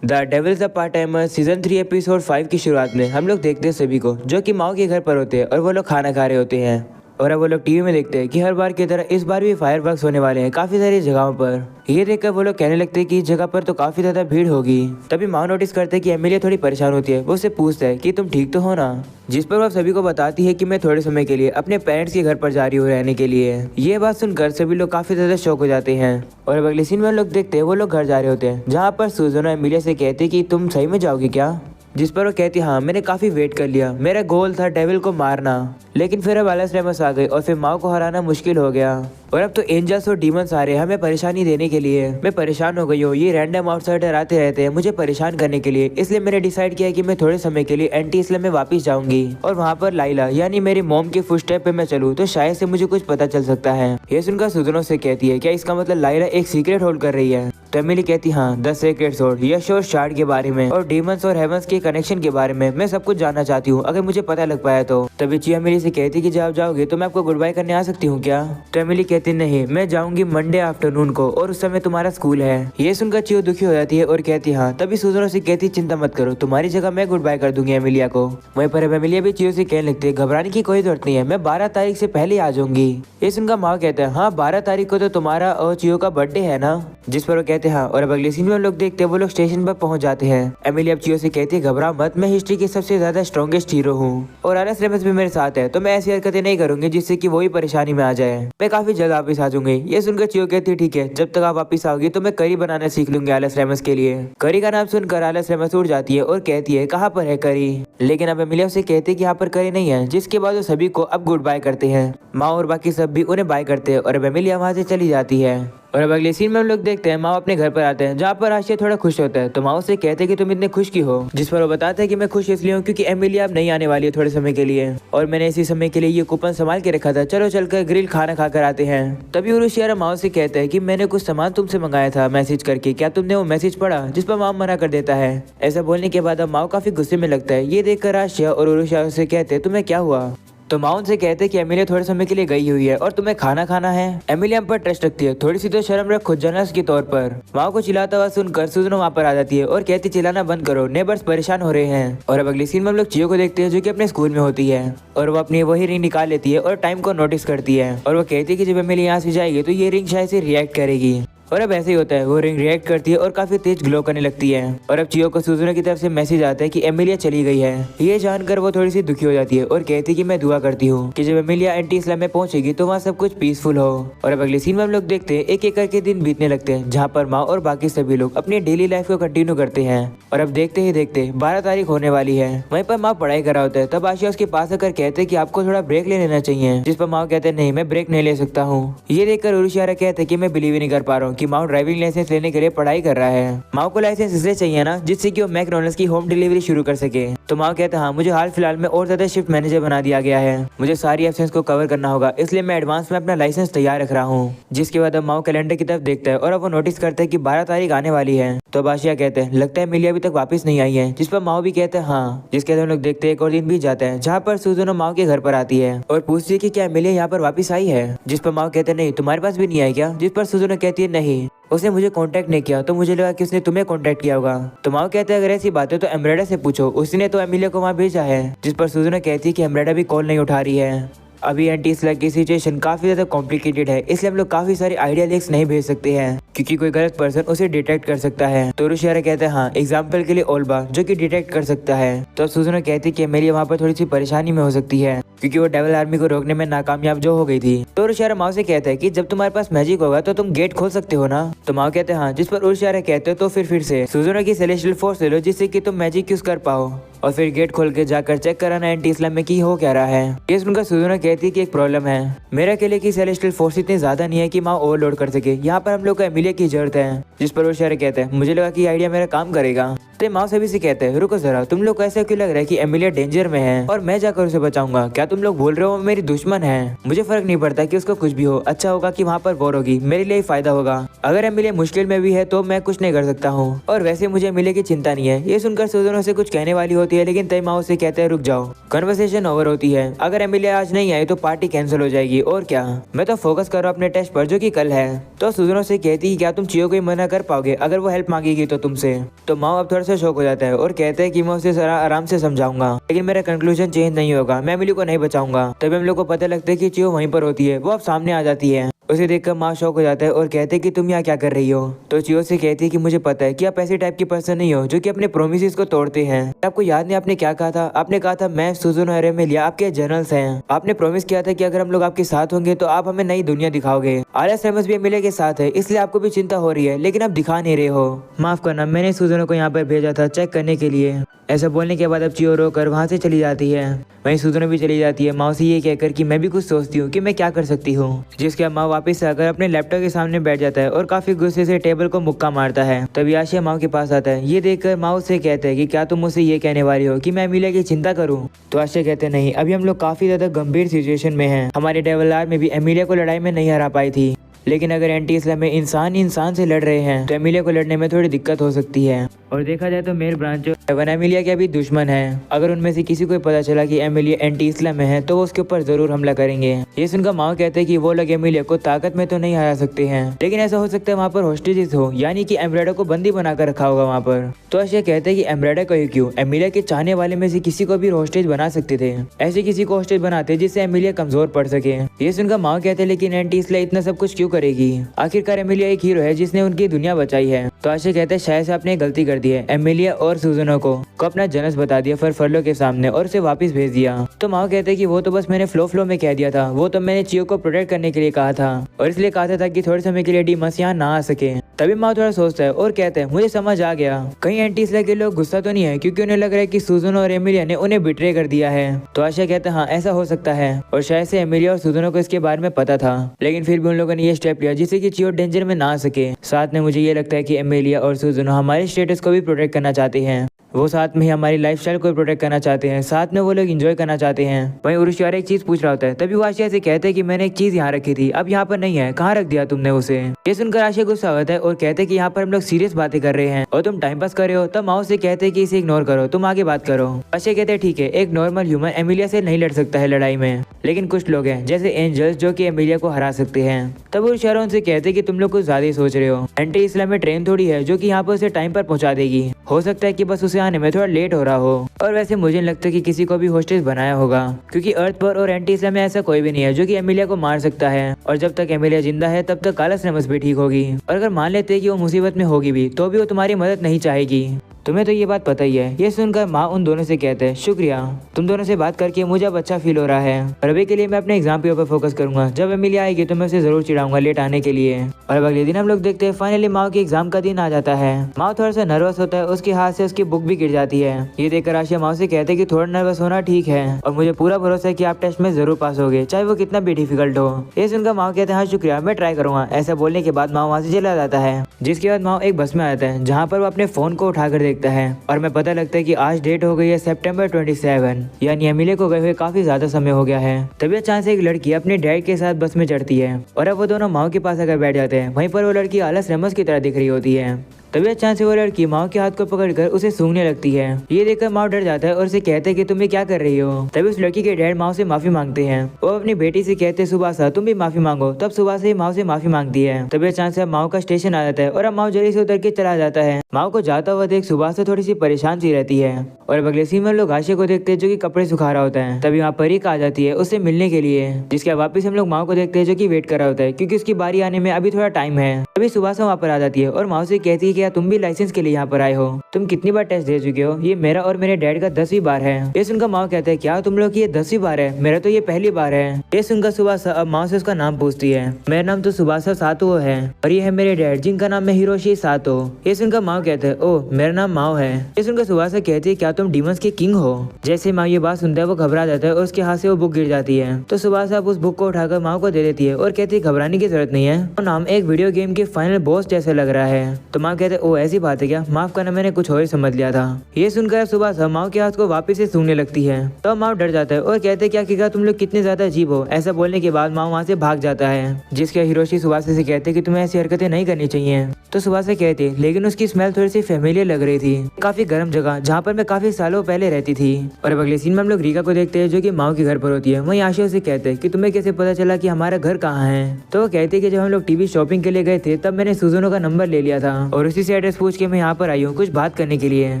The devil's a part timer season 3 episode 5 की शुरुआत में हम लोग देखते हैं सभी को जो कि माओ के घर पर होते हैं और वो लोग खाना खा रहे होते हैं। और अब वो लोग टीवी में देखते हैं कि हर बार की तरह इस बार भी फायरवर्क्स होने वाले हैं काफी सारी जगहों पर। ये देखकर वो लोग कहने लगते हैं कि इस जगह पर तो काफी ज्यादा भीड़ होगी। तभी माओ नोटिस करते हैं कि एमिलिया थोड़ी परेशान होती है। वो उससे पूछता है कि तुम ठीक तो हो ना, जिस पर वो सभी को बताती है कि मैं थोड़े समय के लिए अपने पेरेंट्स के घर पर जा रही हूँ रहने के लिए। ये बात सुनकर सभी लोग काफी ज्यादा शॉक हो जाते हैं। और अब अगले सीन में लोग देखते हैं वो लोग घर जा रहे होते हैं, जहाँ पर सुजन एमिलिया से कहते हैं कि तुम सही में जाओगी क्या, जिस पर वो कहती हाँ मैंने काफी वेट कर लिया, मेरा गोल था डेविल को मारना, लेकिन फिर अब एलेस रेमस आ गए और फिर माओ को हराना मुश्किल हो गया। और अब तो एंजल्स और डीमंस आ रहे हैं हमें परेशानी देने के लिए। मैं परेशान हो गई हूँ, ये रैंडम आउटसाइडर आते रहते हैं मुझे परेशान करने के लिए, इसलिए मैंने डिसाइड किया कि मैं थोड़े समय के लिए एंटी इस्लाम में वापस जाऊंगी और वहाँ पर लाइला यानी मेरी मॉम के फुटस्टेप पे मैं चलूँ तो शायद से मुझे कुछ पता चल सकता है। ये सुनकर सुजनों से कहती है क्या इसका मतलब लाइला एक सीक्रेट होल्ड कर रही है। तो एमिली कहती हाँ द सीक्रेट सोर्ड, यश और शार्ड के बारे में और डीमंस और हेवंस के कनेक्शन के बारे में मैं सब कुछ जानना चाहती हूँ, अगर मुझे पता लग पाया तो। तभी चियो एमिली से कहती कि जब आप जाओगे तो मैं आपको गुड बाय करने आ सकती हूँ क्या। तो एमिली कहती नहीं, मैं जाऊंगी मंडे आफ्टरनून को और उस समय तुम्हारा स्कूल है। ये सुनकर चियो दुखी हो जाती है और कहती हाँ। तभी सुजनों से कहती चिंता मत करो, तुम्हारी जगह मैं गुड बाय कर दूंगी एमिलिया को। वहीं पर एमिलिया भी चियो से कहने लगती है घबराने की कोई जरूरत नहीं है, मैं 12 तारीख से पहले आ जाऊंगी। ये सुनकर माँ कहता है हाँ 12 तारीख को तो तुम्हारा और चियो का बर्थडे है ना, जिस पर वो कहते हैं हाँ। और अब अगले सीन में लोग देखते हैं वो लोग स्टेशन पर पहुंच जाते हैं। एमिली अब चियो से कहती है घबरा मत, मैं हिस्ट्री की सबसे ज्यादा स्ट्रॉन्गेस्ट हीरो हूँ और एलेस रेमस भी मेरे साथ है, तो मैं ऐसी हरकतें नहीं करूंगी जिससे कि वो ही परेशानी में आ जाए, मैं काफी जल्द वापस आ जाऊंगी। ये सुनकर चियो कहती है ठीक है, जब तक आप वापस आओगी तो मैं करी बनाना सीख लूंगी एलेस रेमस के लिए। करी का नाम सुनकर एलेस रेमस उड़ जाती है और कहती है कहाँ पर है करी, लेकिन अब एमिलिया उसे कहती है कि यहाँ पर करी नहीं है, जिसके बाद वो सभी को अब गुड बाय करते हैं। माँ और बाकी सब भी उन्हें बाय करते हैं और अब एमिलिया वहाँ से चली जाती है। और अब अगले सीन में हम लोग देखते हैं माँ अपने घर पर आते हैं, जहाँ पर आशिया थोड़ा खुश होता है। तो माँ से कहते हैं कि तुम इतने खुश क्यों हो, जिस पर वो बताता है कि मैं खुश इसलिए हूँ क्योंकि एमिलिया अब नहीं आने वाली है थोड़े समय के लिए और मैंने इसी समय के लिए ये कूपन संभाल के रखा था, चलो चलकर ग्रिल खाना खाकर आते हैं। तभी उरुशियारा माँ से कहता है कि मैंने कुछ सामान तुमसे मंगाया था मैसेज करके, क्या तुमने वो मैसेज पढ़ा, जिस पर माँ मना कर देता है। ऐसा बोलने के बाद अब माँ काफी गुस्से में लगता है। ये देखकर आशिया और उरुशियारा से कहते हैं तुम्हें क्या हुआ। तो माँ उनसे कहते हैं कि एमिलिया थोड़े समय के लिए गई हुई है और तुम्हें खाना खाना है। एमिलिया हम पर ट्रस्ट रखती है, थोड़ी सी तो शर्म रख खुद जर्नलिस्ट के तौर पर। माँ को चिल्लाता हुआ सुनकर सुजन वहाँ पर आ जाती है और कहती चिल्लाना बंद करो, नेबर्स परेशान हो रहे हैं। और अब अगली सीन में हम लोग चियो को देखते हैं जो कि अपने स्कूल में होती है और वो अपनी वही रिंग निकाल लेती है और टाइम को नोटिस करती है और वो कहती है कि जब एमिलिया यहाँ से जाएगी तो ये रिंग शायद से रिएक्ट करेगी। और अब ऐसे ही होता है, वो रिंग रिएक्ट करती है और काफी तेज ग्लो करने लगती है। और अब चियो को सुजुनो की तरफ से मैसेज आता है कि एमिलिया चली गई है। ये जानकर वो थोड़ी सी दुखी हो जाती है और कहती है कि मैं दुआ करती हूँ कि जब एमिलिया एंटी इस्लाम में पहुंचेगी तो वहाँ सब कुछ पीसफुल हो। और अब अगले सीन में हम लोग देखते हैं एक एक करके दिन बीतने लगते हैं, जहाँ पर माँ और बाकी सभी लोग अपनी डेली लाइफ को कंटिन्यू करते हैं। और अब देखते ही देखते 12 तारीख होने वाली है। वहीं पर माँ पढ़ाई कर रहा होता है, तब आशिया उसके पास आकर कहते हैं कि आपको थोड़ा ब्रेक ले लेना चाहिए, जिस पर माँ कहते हैं नहीं मैं ब्रेक नहीं ले सकता हूँ। ये देखकर उरुशियारा कहते हैं कि मैं बिलीव ही नहीं कर पा रहा हूँ कि माँ ड्राइविंग लाइसेंस लेने के लिए पढ़ाई कर रहा है। माँ को लाइसेंस इसलिए चाहिए ना जिससे कि वो मैकडॉनल्ड्स की होम डिलीवरी शुरू कर सके। तो माँ कहते हैं हाँ मुझे हाल फिलहाल में और ज्यादा शिफ्ट मैनेजर बना दिया गया है, मुझे सारी एब्सेंस को कवर करना होगा, इसलिए मैं एडवांस में अपना लाइसेंस तैयार रख रहा हूँ। जिसके बाद अब माँ कैलेंडर की तरफ देखता है और अब वो नोटिस करता है कि 12 तारीख आने वाली है। तो अब आशिया कहते हैं लगता है एमिलिया अभी तक वापस नहीं आई है, जिस पर माँ भी कहते हैं हाँ। जिसके बाद हम लोग देखते हैं एक और दिन बीत जाता है, जहाँ पर सुजुनो माँ के घर पर आती है और पूछती है कि क्या एमिलिया यहाँ पर वापस आई है, जिस पर माँ कहते हैं नहीं तुम्हारे पास भी नहीं आई क्या, जिस पर सुजुनो कहती है नहीं उसने मुझे कांटेक्ट नहीं किया, तो मुझे लगा कि उसने तुम्हें कांटेक्ट किया होगा। तो माँ कहते हैं अगर ऐसी बात है तो एम्ब्रेडा से पूछो, उसने तो एमिलिया को वहाँ भेजा है। जिस पर सुजुनो कहती है कि एम्ब्रेडा भी कॉल नहीं उठा रही है। अभी एंटी इस्लाम की सिचुएशन काफी ज्यादा कॉम्प्लिकेटेड है, इसलिए हम लोग काफी सारे आइडिया लिंक्स नहीं भेज सकते हैं क्योंकि कोई गलत पर्सन उसे डिटेक्ट कर सकता है। तो उरुशियारा कहते हैं हाँ एग्जाम्पल के लिए ओल्बा जो कि डिटेक्ट कर सकता है। तो सुजुनो कहती है कि एमिलिया वहाँ पर थोड़ी सी परेशानी में हो सकती है क्योंकि वो डेविल आर्मी को रोकने में नाकामयाब जो हो गई थी। तो उरुशियारा माँ से कहता है कि जब तुम्हारे पास मैजिक होगा तो तुम गेट खोल सकते हो ना। तो माँ कहते हैं हाँ, जिस पर उरुशियारा कहते हो तो फिर से सुजुनो की सेलेस्टियल फोर्स ले लो जिससे कि तुम मैजिक यूज कर पाओ और फिर गेट खोल के जाकर चेक कराना एंटी इस्लाम में की हो क्या रहा है। ये सुनकर सुजुनो कहती है कि एक प्रॉब्लम है, मेरे अकेले की सेलेस्टियल फोर्स इतनी ज्यादा नहीं है कि माँ ओवरलोड कर सके, यहाँ पर हम लोग को एमिलिया की जरूरत है। जिस पर उरुशियारा कहते हैं मुझे लगा कि आइडिया मेरा काम करेगा। तो माओ सभी से कहते हैं रुको जरा, तुम लोग को ऐसा क्यों लग रहा है कि एमिलिया डेंजर में है और मैं जाकर उसे बचाऊंगा? क्या तुम लोग बोल रहे हो मेरी दुश्मन है? मुझे फर्क नहीं पड़ता कि उसको कुछ भी हो, अच्छा होगा कि वहाँ पर वॉर होगी, मेरे लिए ही फायदा होगा। अगर एमिलिया मुश्किल में भी है तो मैं कुछ नहीं कर सकता हूँ, और वैसे मुझे एमिलिया की चिंता नहीं है। ये सुनकर सुजनो से कुछ कहने वाली होती है, लेकिन तय माओ से कहते हैं रुक जाओ। कन्वर्सेशन ओवर होती है। अगर एमिलिया आज नहीं आई तो पार्टी कैंसिल हो जाएगी, और क्या, मैं तो फोकस कर रहा हूँ अपने टेस्ट पर जो कि कल है। तो सुजनो से कहती है क्या तुम चियो को ही मना कर पाओगे अगर वो हेल्प मांगेगी तो तुमसे? तो माओ अब थोड़ा सा शौक हो जाता है और कहते हैं कि मैं उसे जरा आराम से समझाऊंगा, लेकिन मेरा कंक्लूजन चेंज नहीं होगा, मैं एमिली को नहीं बचाऊंगा। तभी हम लोग को पता लगता है कि चियो वहीं पर होती है। वो अब सामने आ जाती है। उसे देखकर माँ शौक हो जाता है और कहते हैं कि तुम यहाँ क्या कर रही हो? तो चियो से कहती है कि मुझे पता है कि आप ऐसे टाइप की पर्सन नहीं हो जो कि अपने प्रोमिसेस को तोड़ते हैं। आपको याद नहीं आपने क्या कहा था? आपने कहा था मैं सुजुनो और एमिलिया आपके जनरल्स हैं। आपने प्रॉमिस किया था कि अगर हम लोग आपके साथ होंगे तो आप हमें नई दुनिया दिखाओगे। आलिस रेमस भी एमिलिया के साथ है, इसलिए आपको भी चिंता हो रही है, लेकिन आप दिखा नहीं रहे हो। माफ करना, मैंने सुजुनो को यहाँ पर भेजा था चेक करने के लिए। ऐसा बोलने के बाद अब चियो रोकर वहाँ से चली जाती है। वहीं सुजुनो भी चली जाती है माँ से ये कहकर कि मैं भी कुछ सोचती हूँ कि मैं क्या कर सकती हूँ। जिसके माँ वापस आकर अपने लैपटॉप के सामने बैठ जाता है और काफी गुस्से से टेबल को मुक्का मारता है। तभी आशिया माँ के पास आता है। ये देखकर माँ उससे कहते हैं कि क्या तुम मुझसे ये कहने वाली हो कि मैं एमिलिया की चिंता करूँ? तो आशिया कहते नहीं, अभी हम लोग काफी ज्यादा गंभीर सिचुएशन में हैं। हमारे डेवल आर्म में भी एमिलिया को लड़ाई में नहीं हरा पाई थी, लेकिन अगर एंटी इस्लाम में इंसान इंसान से लड़ रहे हैं तो एमिलिया को लड़ने में थोड़ी दिक्कत हो सकती है। और देखा जाए तो मेयर ब्रांच एवन एमिलिया के भी दुश्मन है। अगर उनमें से किसी को पता चला कि एमिलिया एंटी इस्लाम में है तो वो उसके ऊपर जरूर हमला करेंगे। ये सुनकर माओ कहते हैं कि वो लोग एमिलिया को ताकत में तो नहीं हरा सकते हैं, लेकिन ऐसा हो सकता है वहाँ पर होस्टेजेस हो, यानी कि एम्ब्रेडो को बंदी बनाकर रखा होगा वहाँ पर। तो आशिया कहते हैं कि एम्ब्रेडो को ही क्यों, एमिलिया के चाहने वाले में से किसी को भी होस्टेज बना सकते थे। ऐसे किसी को होस्टेज बनाते जिससे एमिलिया कमजोर पड़ सके। ये सुनकर माओ कहते हैं लेकिन एंटी इस्लाम इतना सब कुछ क्यों करेगी? आखिरकार एमिलिया एक हीरो है जिसने उनकी दुनिया बचाई है। तो आशिया कहते हैं शायद से आपने गलती कर दी है, एमिलिया और सुजुनो को अपना जनस बता दिया फरफरलो के सामने और उसे वापस भेज दिया। तो माओ कहते हैं कि वो तो बस मैंने फ्लो में कह दिया था, वो तो मैंने चियो को प्रोटेक्ट करने के लिए कहा था और इसलिए कहा था कि थोड़े समय के लिए डीमस यहाँ ना आ सके। तभी माओ थोड़ा सोचता है और कहते हैं मुझे समझ आ गया, कहीं एंटी इस्लाम के लोग गुस्सा तो नहीं है क्योंकि उन्हें लग रहा है कि सुजुनो और एमिलिया ने उन्हें बिट्रे कर दिया है। तो आशिया कहते हैं हाँ ऐसा हो सकता है, और शायद से एमिलिया और सुजुनो को इसके बारे में पता था, लेकिन फिर भी उन लोगों ने ये स्टेप लिया जिससे कि चियो डेंजर में ना आ सके। साथ में मुझे ये लगता है कि एमिलिया और सुजुनो हमारे स्टेटस को भी प्रोटेक्ट करना चाहते हैं, वो साथ में ही हमारी लाइफस्टाइल को प्रोटेक्ट करना चाहते हैं, साथ में वो लोग एंजॉय करना चाहते हैं। वहीं उरुशियारा एक चीज पूछ रहा होता है, तभी वो आशिया से कहते हैं कि मैंने एक चीज यहाँ रखी थी, अब यहाँ पर नहीं है, कहाँ रख दिया तुमने उसे? ये सुनकर आशिया गुस्सा होता है और कहते हैं कि यहाँ पर हम लोग सीरियस बातें कर रहे हैं और तुम टाइम पास कर रहे हो। तब माओ से कहते हैं कि इसे इग्नोर करो, तुम आगे बात करो। आशिया कहते हैं ठीक है, एक नॉर्मल ह्यूमन एमिलिया से नहीं लड़ सकता है लड़ाई में, लेकिन कुछ लोग हैं जैसे एंजल्स जो कि एमिलिया को हरा सकते हैं। तब उरुशियारा उनसे कहते हैं कि तुम लोग कुछ ज्यादा ही सोच रहे हो, एंटी इस्लाम में ट्रेन थोड़ी है जो कि यहाँ पर उसे टाइम पर पहुंचा देगी, हो सकता है कि बस उसे आने में थोड़ा लेट हो रहा हो। और वैसे मुझे नहीं लगता कि किसी को भी होस्टेज बनाया होगा, क्योंकि अर्थ पर और एंटी इस्लाम में ऐसा कोई भी नहीं है जो कि एमिलिया को मार सकता है, और जब तक एमिलिया जिंदा है तब तक आलिस रेमस भी ठीक होगी। और अगर मान लेते हैं कि वो मुसीबत में होगी भी तो भी वो तुम्हारी मदद नहीं चाहेगी, तुम्हें तो ये बात पता ही है। ये सुनकर माँ उन दोनों से कहते हैं शुक्रिया, तुम दोनों से बात करके मुझे अब अच्छा फील हो रहा है, और अभी के लिए मैं अपने एग्जाम के ऊपर फोकस करूंगा, जब एमिलिया आएगी तो मैं उसे जरूर चिढ़ाऊंगा लेट आने के लिए। और अब अगले दिन हम लोग देखते हैं फाइनली माँ के एग्जाम का दिन आ जाता है। माँ थोड़ा सा नर्वस होता है, उसके हाथ से उसकी बुक भी गिर जाती है। ये देखकर आशिया माँ से कहते हैं कि थोड़ा नर्वस होना ठीक है, और मुझे पूरा भरोसा है कि आप टेस्ट में जरूर पास होगे, चाहे वो कितना भी डिफिकल्ट हो। ये सुनकर माँ कहते हैं हाँ शुक्रिया, मैं ट्राई करूंगा। ऐसा बोलने के बाद माँ वहाँ से चला जाता है, जिसके बाद माँ एक बस में आता है जहाँ पर वो अपने फोन को उठाकर देखता है और मैं पता लगता है कि आज डेट हो गई है सितंबर 27, यानी एमिलिया को गए हुए काफी ज्यादा समय हो गया है। तभी अचानक से एक लड़की अपने डैड के साथ बस में चढ़ती है और अब वो दोनों माँ के पास आकर बैठ जाते हैं। वहीं पर वो लड़की आलिस रेमस की तरह दिख रही होती है। तभी अचानक से वो लड़की माँ के हाथ को पकड़कर उसे सूंघने लगती है। ये देखकर माँ डर जाता है और उसे कहते हैं कि तुम ये क्या कर रही हो। तभी उस लड़की के डैड माँ से माफी मांगते हैं। वो अपनी बेटी से कहते हैं सुबासा तुम भी माफी मांगो। तब सुबासा ही माँ से माफी मांगती है। तभी अचानक से माँ का स्टेशन आ जाता है और अब माँ जल्दी से उतर के चला जाता है। माँ को जाता हुआ देख सुबासा थोड़ी सी परेशान सी रहती है। और अब अगले सीन में लोग आशिया को देखते हैं जो कि कपड़े सुखा रहा होता है। तभी वहाँ परीक आ जाती है उससे मिलने के लिए, जिसके वापस हम लोग माँ को देखते हैं जो कि वेट कर रहा होता है क्योंकि उसकी बारी आने में अभी थोड़ा टाइम है। तभी सुबासा वहाँ पर आ जाती है और माँ से कहती है कि तुम भी लाइसेंस के लिए यहाँ पर आए हो, तुम कितनी बार टेस्ट दे चुके हो? ये मेरा और मेरे डैड का 10वीं बार है। ये सुनकर माँ कहते हैं क्या तुम लोग की ये 10वीं बार है? मेरा तो ये पहली बार है। ये सुनकर सुबासा अब माँ से उसका नाम पूछती है। मेरा नाम तो सुबासा सातो है और ये है मेरे डैड जिनका नाम है हिरोशी सातो। ये सुनकर माँ कहते हैं ओह मेरा नाम माओ है। ये सुनकर सुबासा कहती है क्या तुम डीमंस के किंग हो? जैसे माँ ये बात सुनता है वो घबरा जाता है और उसके हाथ से वो बुक गिर जाती है। तो सुबासा उस बुक को उठाकर माँ को दे देती है और कहती है घबराने की जरूरत नहीं है, तो नाम एक वीडियो गेम के फाइनल बॉस जैसे लग रहा है। तो माँ कहती कहते ओ ऐसी बात है क्या, माफ करना मैंने कुछ और ही समझ लिया था। ये सुनकर सुबह माओ के हाथ को वापस से सूंघने लगती है तो माओ डर जाता है और कहते क्या किया तुम लोग कितने ज्यादा अजीब हो। ऐसा बोलने के बाद माओ वहाँ से भाग जाता है, जिसके हिरोशी सुभाष से कहते कि तुम्हें ऐसी हरकतें नहीं करनी चाहिए। तो सुभाष से कहते लेकिन उसकी स्मेल थोड़ी सी फेमिलियर लग रही थी, काफी गर्म जगह जहाँ पर मैं काफी सालों पहले रहती थी। और अब अगले सीन में हम लोग रीका को देखते हैं जो कि माओ के घर पर होती है। वहीं आशिया से कहते हैं कि तुम्हें कैसे पता चला कि हमारा घर कहाँ है। तो वो कहते कि जब हम लोग टीवी शॉपिंग के लिए गए थे तब मैंने सुजुनो का नंबर ले लिया था और उसी से एड्रेस पूछ के मैं यहाँ पर आई हूँ कुछ बात करने के लिए।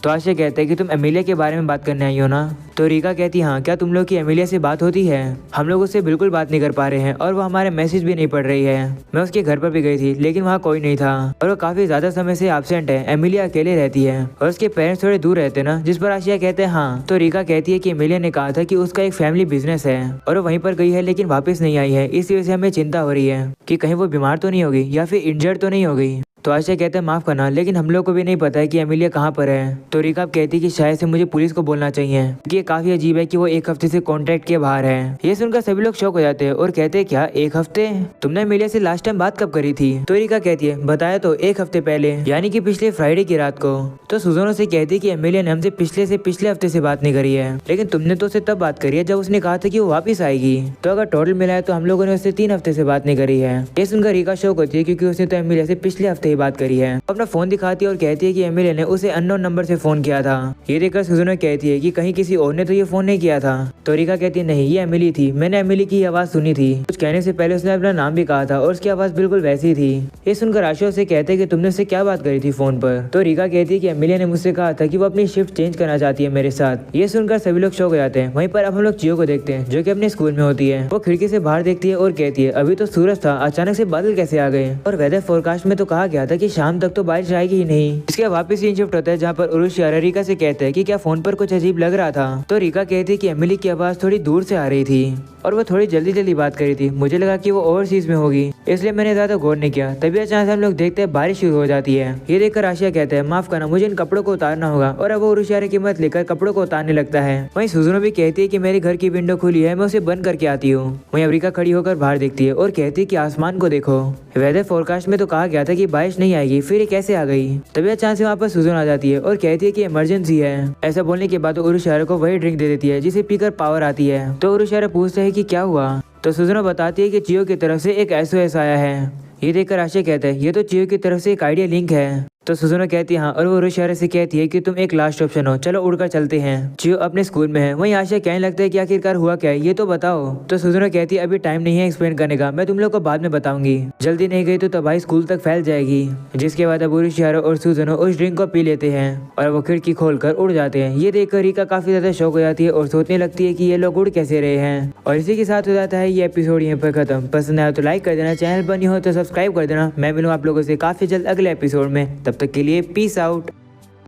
तो आशिया कहते हैं कि तुम एमिलिया के बारे में बात करने आई हो ना। तो रीका कहती हाँ क्या तुम लोग की एमिलिया से बात होती है। हम लोग उससे बिल्कुल बात नहीं कर पा रहे हैं और वो हमारे मैसेज भी नहीं पढ़ रही है। मैं उसके घर पर भी गई थी लेकिन वहाँ कोई नहीं था और वो काफी ज्यादा समय से एब्सेंट है। एमिलिया अकेले रहती है और उसके पेरेंट्स थोड़े दूर रहते ना, जिस पर आशिया कहते हैं हाँ। तो रीका कहती है कि एमिलिया ने कहा था कि उसका एक फैमिली बिजनेस है और वो वहीं पर गई है लेकिन वापस नहीं आई है। इस वजह से हमें चिंता हो रही है कि कहीं वो बीमार तो नहीं होगी या फिर इंजर्ड तो नहीं हो गई। तो आशिया कहते हैं माफ करना लेकिन हम लोग को भी नहीं पता है कि एमिलिया कहाँ पर है। तो रीका कहती है कि शायद से मुझे पुलिस को बोलना चाहिए कि ये काफी अजीब है कि वो एक हफ्ते से कॉन्ट्रैक्ट के बाहर है। ये सुनकर सभी लोग शॉक हो जाते हैं और कहते हैं क्या एक हफ्ते, तुमने एमिलिया से लास्ट टाइम बात कब करी थी। तो रीका कहती है बताया तो एक हफ्ते पहले, यानी कि पिछले फ्राइडे की रात को। तो सुजोनो से कहती है कि एमिलिया ने हमसे पिछले हफ्ते से बात नहीं करी है, लेकिन तुमने तो उससे तब बात करी है जब उसने कहा था कि वो वापस आएगी। तो अगर टोटल मिलाए तो हम लोगों ने उससे 3 हफ्ते से बात नहीं करी है। ये सुनकर रीका शॉक होती है क्योंकि उसने तो एमिलिया से पिछले हफ्ते ही बात करी है। अपना फोन दिखाती है और कहती है कि एमिलिया ने उसे अननोन नंबर से फोन किया था। ये देखकर सुजुनो कहती है कि कहीं किसी और ने तो ये फोन नहीं किया था। तो रीका कहती है नहीं ये एमिली थी, मैंने एमिली की आवाज सुनी थी। कुछ कहने से पहले उसने अपना नाम भी कहा था और उसकी आवाज बिल्कुल वैसी थी। ये सुनकर आशिया से कहते हैं कि तुमने उससे क्या बात करी थी फोन पर। तो रीका कहती है कि एमिलिया ने मुझसे कहा था कि वो अपनी शिफ्ट चेंज करना चाहती है मेरे साथ। ये सुनकर सभी लोग शौक हो जाते हैं। वहीं पर अब हम लोग चियो को देखते हैं जो कि अपने स्कूल में होती है। वो खिड़की से बाहर देखती है और कहती है अभी तो सूरज था, अचानक से बादल कैसे आ गए। और वेदर फोरकास्ट में तो कहा गया था कि शाम तक तो बारिश आएगी ही नहीं। इसके वापस सीन शिफ्ट होता है जहाँ पर उरुशियारा रीका से कहते हैं कि क्या फोन पर कुछ अजीब लग रहा था। तो रीका कहती है कि एमिली की आवाज थोड़ी दूर से आ रही थी और वो थोड़ी जल्दी बात कर रही थी। मुझे लगा कि वो ओवरसीज में होगी इसलिए मैंने ज्यादा गौर नहीं किया। तभी अचानक से हम लोग देखते हैं बारिश शुरू हो जाती है। ये देखकर आशिया कहते हैं माफ करना मुझे इन कपड़ों को उतारना होगा और अब वो उरुशियारा की मदद लेकर कपड़ों को उतारने लगता है। वहीं सुजुनो भी कहती है कि मेरे घर की विंडो खुली है, मैं उसे बंद करके आती हूँ। वहीं अमरीका खड़ी होकर बाहर देखती है और कहती है कि आसमान को देखो, वेदर फोरकास्ट में तो कहा गया था कि बारिश नहीं आएगी, फिर ये कैसे आ गई। तभी अचानक से वहाँ पर सुजुनो आ जाती है और कहती है कि इमरजेंसी है। ऐसा बोलने के बाद उरुशियारा को वही ड्रिंक दे देती है जिसे पीकर पावर आती है। तो उरुशियारा पूछता है कि क्या हुआ। तो सुजुनो बताती है कि चियो की तरफ से एक SOS आया है। ये देखकर आशिया कहता है ये तो चियो की तरफ से एक आइडिया लिंक है। तो सुजुनो कहती है हाँ और वो उरुशियारा से कहती है कि तुम एक लास्ट ऑप्शन हो, चलो उड़कर चलते हैं। चियो अपने स्कूल में है। वहीं आशिया कहने लगता है कि आखिरकार हुआ क्या है ये तो बताओ। तो सुजुनो कहती है अभी टाइम नहीं है एक्सप्लेन करने का, मैं तुम लोग को बाद में बताऊंगी। जल्दी नहीं गई तो तबाही स्कूल तक फैल जाएगी। जिसके बाद अब उरुशियारा और सुजुनो उस ड्रिंक को पी लेते हैं और वो खिड़की खोलकर उड़ जाते हैं। ये देखकर रीका काफी ज्यादा शौक हो जाती है और सोचने लगती है कि ये लोग उड़ कैसे रहे हैं। और इसी के साथ हो जाता है ये एपिसोड यहाँ पर खत्म। पसंद आया तो लाइक कर देना, चैनल पर नहीं हो तो सब्सक्राइब कर देना। मैं मिलूँ आप लोगों से काफी जल्द अगले एपिसोड में, तब तक के लिए पीस आउट।